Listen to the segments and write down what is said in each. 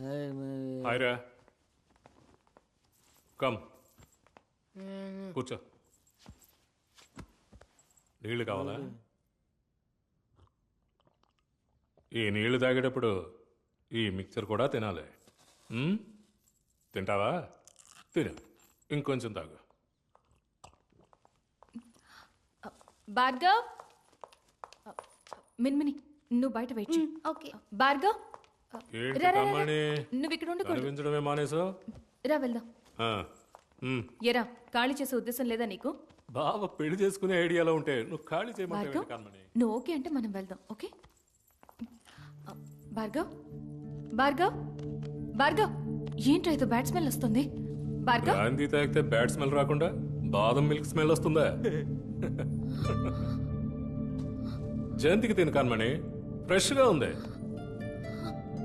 Hi రా come కూర్చో. నీళ్ళు కావాలా? ఈ నీళ్లు తాగేటప్పుడు ఈ మిక్చర్ కూడా తినాలి. తింటావా? తిను, ఇంకొంచెం తాగు. భార్గవ్, మిన్మిని నువ్వు బయట వెయిట్ చెయ్. ఓకే. భార్గవ్, ఏంటి రా, రా, రా. కమ్మని నువ్వు ఇక్కడ ఉండకూడదు. కనిపించడమే మానేసో? రా వెళ్దాం. ఎరా ఖాళీ చేసే ఉద్దేశం లేదా నీకు? బావ పెళ్లి చేసుకునే ఐడియాలో ఉంటే నువ్వు ఖాళీ భార్గవ్, చేయమంటావు కమ్మని. నువ్వు ఓకే అంటే మనం వెళ్దాం. ఓకే భార్గవ్, భార్గవ్, భార్గవ్, ఏంట్రా ఇది బ్యాడ్ స్మెల్ వస్తుంది? భార్గవ్, గాంధీ తాగితే బ్యాడ్ స్మెల్ రాకుండా బాదం మిల్క్ స్మెల్ వస్తుందా? జయంతికి తిను కన్మణి, ఫ్రెష్ గా ఉంది.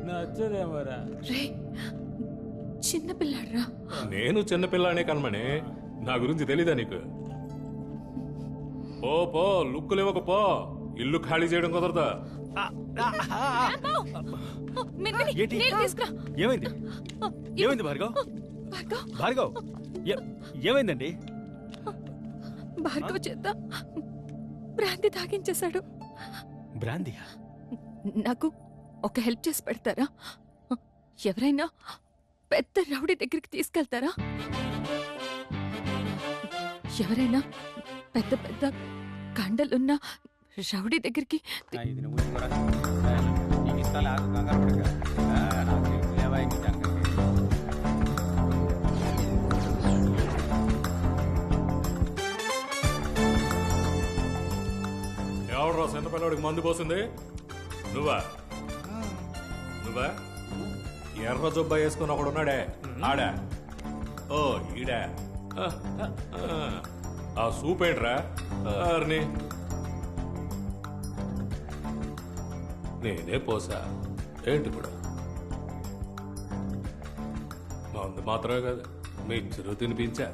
నచ్చదేమోరా. రే చిన్న పిల్లాడ్రా. నేను చిన్నపిల్లానే కన్మణి, నా గురించి తెలీదా నీకు? పో పో, లుక్కులు ఇవ్వక పో, ఇల్లు ఖాళీ చేయడం కుదరదా? మిన్మిని, ఏంటి? నీళ్ళు తీసుకురా. ఏమైంది? ఏమైంది భార్గవ్? భార్గవ్, భార్గవ్ ఏమైందండి? భార్గవ్ చేత బ్రాంతి తాగించేశాడు. బ్రాందియా? నాకు ఒక హెల్ప్ చేసి పెడతారా? ఎవరైనా పెద్ద రౌడీ దగ్గరికి తీసుకెళ్తారా? ఎవరైనా పెద్ద పెద్ద కండలున్న రౌడీ దగ్గరికి ఇది నువ్వు కూడా నీకు ఇస్తాలే, ఆగు, కంగారు పడకు. నాకు లేవా ఇంక జనక. ఎవడరా చిన్న పిల్లడికి మందు పోసింది? నువ్వా? నువ్వా? ఎర్ర జొబ్బా వేసుకుని ఒకడు ఉన్నాడే, ఆడా? ఓ ఈడా? ఆ సూప్ ఏంట్రా? అర్ని నేనే పోసా ఏంటి కూడా? మందు మాత్రమే కాదు, మీ చిరు తినిపించా.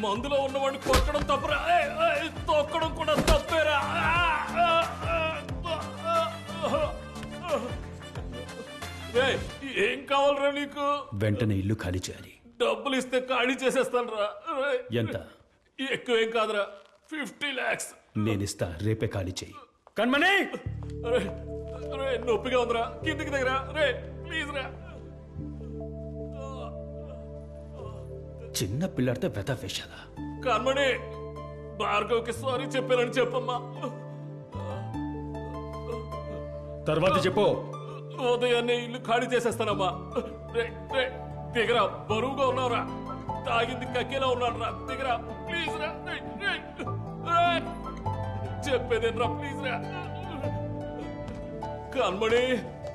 మందులో ఉన్నవాడిని కొట్టడం తప్పురా, తొక్కడం కూడా తప్పేరా. ఏం కావాలరా నీకు? వెంటనే ఇల్లు ఖాళీ చేయాలి. డబ్బులు ఇస్తే ఖాళీ చేసేస్తాను రా. ఎంత? ఎక్కువేం కాదురా, 50 lakhs. నేనిస్తా, రేపే ఖాళీ చేయి. కన్మణి, నొప్పిగా ఉందిరా, కిందికి దగ్గర రే, ప్లీజ్ రా. చిన్న పిల్లడితో వెత వేషాలా? కన్మణి, భార్గవ్కి సారీ చెప్పానని చెప్పమ్మా. తర్వాత చెప్పు. ఉదయాన్నే ఇల్లు ఖాళీ చేసేస్తానమ్మా. రే రే దిగరా, బరువుగా ఉన్నావురా, తాగింది కక్కేలా ఉన్నాడు రా, దిగరా ప్లీజ్ రా. చెప్పేదేనరా ప్లీజ్ రా. కన్మణి,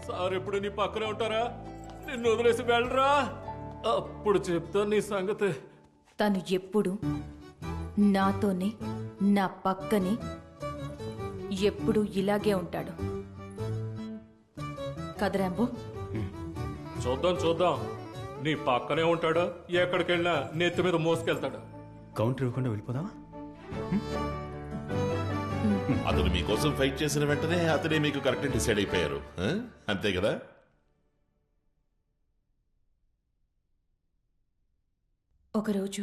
సార్ ఎప్పుడు నీ పక్కనే ఉంటారా? నిన్ను వదిలేసి వెళ్ళరా, అప్పుడు చెప్తా నీ సంగతి. తను ఎప్పుడు నాతోనే, నా పక్కనే ఎప్పుడు ఇలాగే ఉంటాడు కదరాంబో. చూద్దాం చూద్దాం, నీ పక్కనే ఉంటాడు, ఎక్కడికి వెళ్ళినా నెత్తి మీద మోసుకెళ్తాడు. కౌంటర్ ఇవ్వకుండా వెళ్ళిపోదామా? అతను మీకోసం ఫైట్ చేసిన వెంటనే అతనే మీకు కరెక్ట్ డిసైడ్ అయిపోయారు, అంతే కదా? ఒకరోజు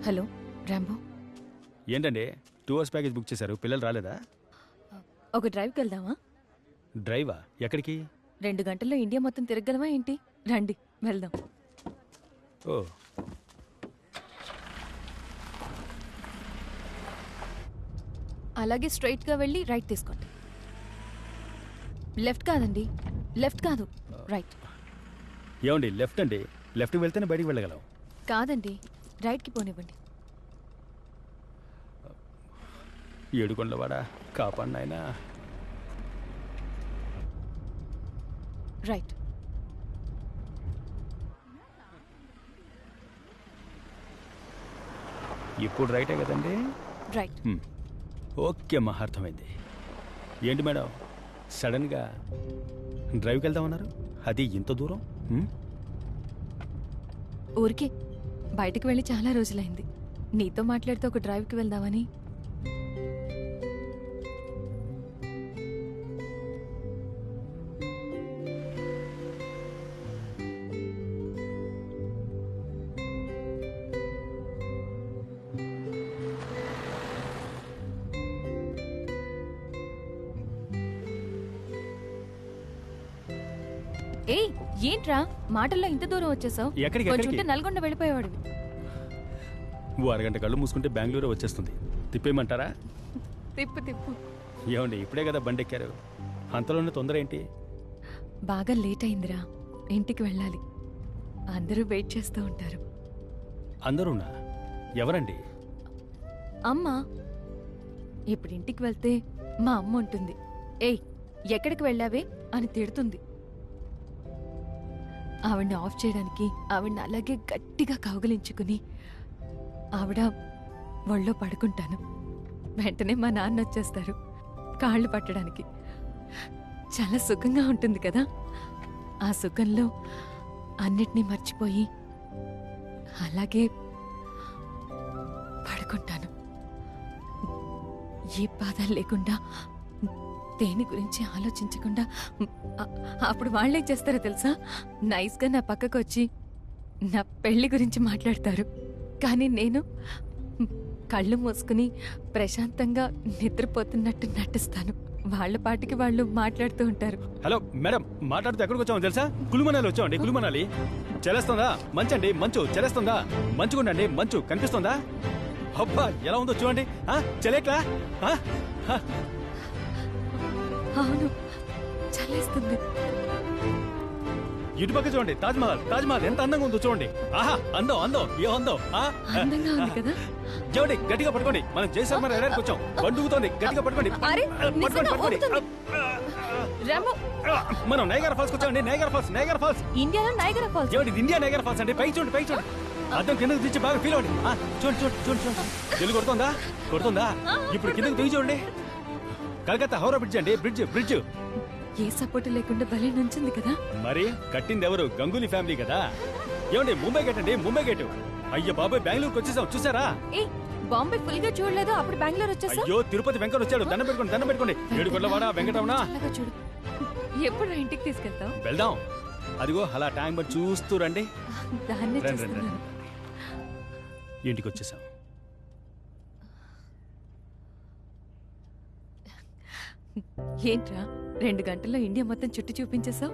హలో రాంబో, ఏంటండి 2 hours ప్యాకేజ్ బుక్ చేశారు, పిల్లలు రాలేదా? ఒక డ్రైవ్కి వెళ్దామా? డ్రైవా? ఎక్కడికి? 2 గంటల్లో ఇండియా మొత్తం తిరగలమా ఏంటి? రండి వెళ్దాం. ఓ, అలాగే స్ట్రైట్గా వెళ్ళి రైట్ తీసుకోండి. లెఫ్ట్ కాదండి, లెఫ్ట్ కాదు, రైట్. ఏమండి లెఫ్ట్ అండి, లెఫ్ట్కి వెళ్తేనే బయటికి వెళ్ళగలం. కాదండి, రైట్కి పోనివ్వండి. ఏడుకొండలవాడా కాపాడు నాయనా. రైట్. ఇప్పుడు రైటే కదండి? రైట్. ఓకే అమ్మా, అర్థమైంది. ఏంటి మేడం సడన్గా డ్రైవ్కి వెళ్దామన్నారు? అది ఇంత దూరం? ఊరికే బయటకు వెళ్ళి చాలా రోజులైంది. నీతో మాట్లాడితే ఒక డ్రైవ్కి వెళ్దామని. ఏయ్, ఏంట్రా మాటల్లో ఇంత దూరం వచ్చేసావు? ఎక్కడికి? కొంచెంటే నల్గొండ వెళ్ళిపోయేవాడివి. ఓ అరగంట కళ్ళు మూసుకుంటే బెంగళూరు వచ్చేస్తుంది. తిప్పేయమంటారా? తిప్పు తిప్పు. ఏమండి ఇప్పుడే కదా బండి ఎక్కారు, అంతలోనే తొందర ఏంటి? బాగా లేట్ అయిందిరా, ఇంటికి వెళ్ళాలి. అందరూ వెయిట్ చేస్తూ ఉంటారు. అందరూనా? ఎవరండి? అమ్మ. ఇప్పుడు ఇంటికి వెళ్తే మా అమ్మ ఉంటుంది. ఏయ్, ఎక్కడికి వెళ్ళావే అని తిడుతుంది. ఆవిడ్ని ఆఫ్ చేయడానికి ఆవిడ్ని అలాగే గట్టిగా కౌగిలించుకుని ఆవిడ ఒళ్ళో పడుకుంటాను. వెంటనే మా నాన్న వచ్చేస్తారు కాళ్ళు పట్టడానికి. చాలా సుఖంగా ఉంటుంది కదా. ఆ సుఖంలో అన్నిటినీ మర్చిపోయి అలాగే పడుకుంటాను. ఏ బాధ లేకుండా, దేని గురించి ఆలోచించకుండా. అప్పుడు వాళ్ళేం చేస్తారో తెలుసా? నైస్గా నా పక్కకు వచ్చి నా పెళ్లి గురించి మాట్లాడతారు. కానీ నేను కళ్ళు మూసుకుని ప్రశాంతంగా నిద్రపోతున్నట్టు నటిస్తాను. వాళ్ళ పాటికి వాళ్ళు మాట్లాడుతూ ఉంటారు. హలో మేడం, మాట్లాడుతూ ఎక్కడికి వచ్చామో తెలుసా? కులుమనాలి వచ్చామండి. కులుమనాలి చలేస్తుందా? మంచండి, మంచు చలేస్తుందా? మంచుకుండండి, మంచు కనిపిస్తుందా? అబ్బా ఎలా ఉందో చూడండి. చలేట్లా? అవును, చల్లేస్తుంది. ఇటుపక్క చూడండి, తాజ్మహల్. తాజ్మహల్ ఎంత అందంగా ఉందో చూడండి. ఆహా, అందం అందం, ఏ అందం. అందంగా ఉంది కదా. చూడండి, గట్టిగా పట్టుకోండి. మనం జయశర్మ ఎడారికి వచ్చాం. బండుగుతోంది, గట్టిగా పట్టుకోండి. అరే, పట్టుకోండి, పట్టుకోండి. రాము, మనం నైగరా ఫాల్స్ వచ్చామండి. Niagara Falls, Niagara Falls. ఇండియాలో నైగరా ఫాల్స్. ఏమిటి ఇండియా నైగరా ఫాల్స్ అండి? పైకి చూడండి, పైకి చూడండి. అద్దం కిందకి దించి బాగా ఫీల్ అవ్వండి. చూడండి చూడండి చూడండి చూడండి. తెలుగు కొడుతుందా? కొడుతుందా? ఇప్పుడు కిందకి దిగి చూడండి. కలకత్తా హౌరా బ్రిడ్జ్ అండి. బ్రిడ్జ్ బ్రిడ్జ్ ఏ సపోర్ట్ లేకుండా భలే నుంచింది కదా. మరి కట్టింది ఎవరు? గంగూలీ ఫ్యామిలీ కదా. ఏమండి ముంబై గేట్ అండి, ముంబై గేట్. అయ్యో బాబాయ్, బెంగళూరుకి వచ్చేసాం, చూసారా? ఏ, బాంబే ఫుల్ గా చూడలేదు, అప్పుడు బెంగళూరు వచ్చేసా. అయ్యో, తిరుపతి వెంకట వచ్చాడు. దండం పెట్టుకోండి, దండం పెట్టుకోండి. ఏడుకొండలవాడ వెంకటరమణ. అలాగా చూడు. ఎప్పుడు ఇంటికి తీసుకెళ్తావు? వెళ్దాం. అదిగో అలా ట్యాంక్ బండ్ చూస్తూ రండి. దాన్నే రండి రండి చూస్తున్నాను. రండి. ఇంటికి వచ్చేసాం. ఏంట్రా 2 గంటల్లో ఇండియా మొత్తం చుట్టి చూపించేశావు?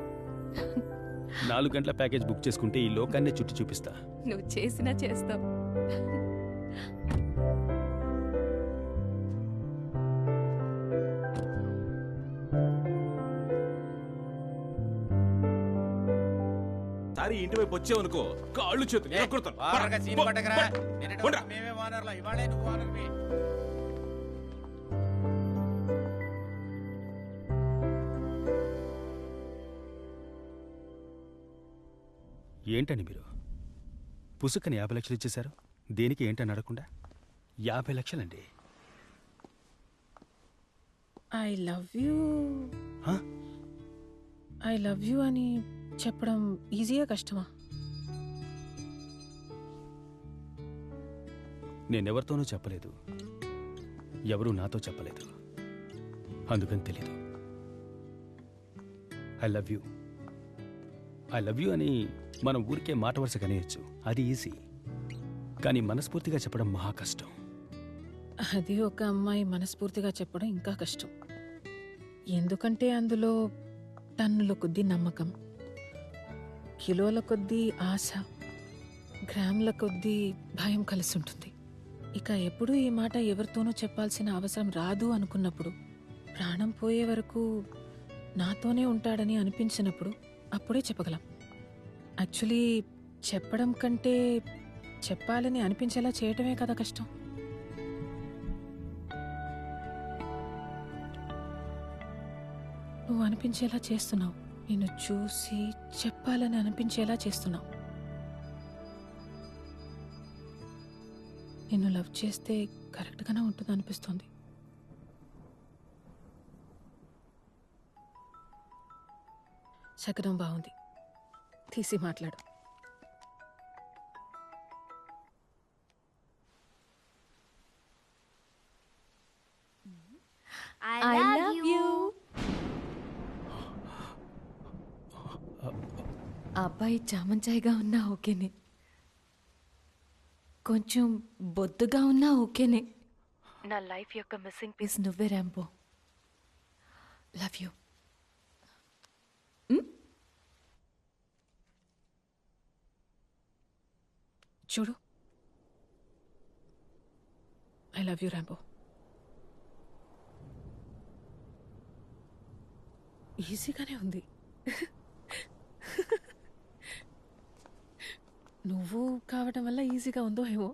4 గంటల ప్యాకేజ్ బుక్ చేసుకుంటే ఈ లోకాన్ని చుట్టి చూపిస్తా. నువ్వు చేసినా చేస్తావు. సారి ఇంటి వైపు వచ్చావనుకో, కాళ్ళు చేతులు ఎరగొడతాను. బాగా సీన్ పట్టకరా. నిన్నటి పోండ్రా. వరకు మేమే ఓనర్లు, ఇవాళే నువ్వు ఓనర్వి. ఏంటని మీరు పుసుకని 50 లక్షలు ఇచ్చేశారు? దేనికి ఏంటని అడగకుండా? 50 లక్షలండి. ఐ లవ్ యూ, హ? ఐ లవ్ యూ అని చెప్పడం ఈజీగా కష్టమా? నేనెవరితోనూ చెప్పలేదు, ఎవరూ నాతో చెప్పలేదు, అందుకని తెలీదు. I love you, I love you అని మనం ఊరికే మాట వరుస కనేయచ్చు, అది ఈజీ. కానీ మనస్ఫూర్తిగా చెప్పడం మహా కష్టం. అది ఒక అమ్మాయి మనస్ఫూర్తిగా చెప్పడం ఇంకా కష్టం. ఎందుకంటే అందులో టన్నుల కొద్దీ నమ్మకం, కిలోల కొద్దీ ఆశ, గ్రాముల కొద్దీ భయం కలిసి ఉంటుంది. ఇక ఎప్పుడు ఈ మాట ఎవరితోనూ చెప్పాల్సిన అవసరం రాదు అనుకున్నప్పుడు, ప్రాణం పోయే వరకు నాతోనే ఉంటాడని అనిపించినప్పుడు అప్పుడే చెప్పగలం. యాక్చువల్లీ చెప్పడం కంటే చెప్పాలని అనిపించేలా చేయటమే కదా కష్టం. నువ్వు అనిపించేలా చేస్తున్నావు. నిన్ను చూసి చెప్పాలని అనిపించేలా చేస్తున్నావు. నిన్ను లవ్ చేస్తే కరెక్ట్గానే ఉంటుంది అనిపిస్తుంది. శకనం బాగుంది, తీసి మాట్లాడు. I love you. ఆ అబ్బాయి చామంచాయిగా ఉన్నా ఓకేనే, కొంచెం బొద్దుగా ఉన్నా ఓకేనే. నా లైఫ్ యొక్క మిస్సింగ్ పీస్ నువ్వే ర్యాంబో. Love you. చూడు, ఐ లవ్ యూ ర్యాంబో. ఈజీగానే ఉంది. నువ్వు కావటం వల్ల ఈజీగా ఉందో ఏమో.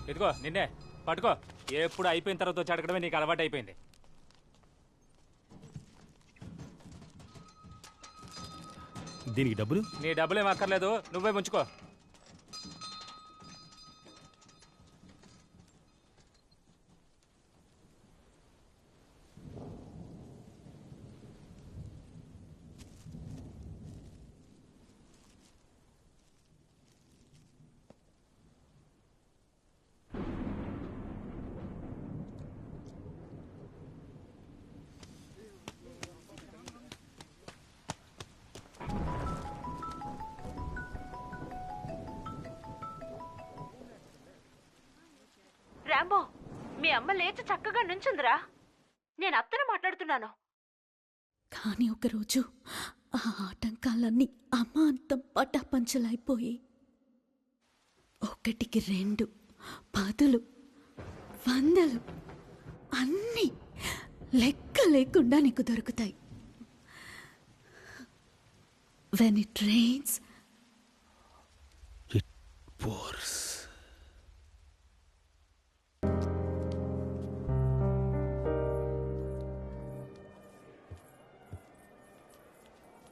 ఇదిగో నిన్నే పట్టుకో. ఎప్పుడు అయిపోయిన తర్వాత వచ్చి అడగడమే నీకు అలవాటు అయిపోయింది. దీనికి డబ్బులు? నీ డబ్బులేం అక్కర్లేదు, నువ్వే ఉంచుకో. రాంబో, మీ అమ్మ లేచి చక్కగా నుంచుందిరా. నేను అత్తనే మాట్లాడుతున్నాను. కానీ ఒకరోజు ఆ ఆటంకాలన్నీ అమాంతం పటాపంచలైపోయి 1కి 2, 10, 100 అన్నీ లెక్క లేకుండా నీకు దొరుకుతాయి. When it rains,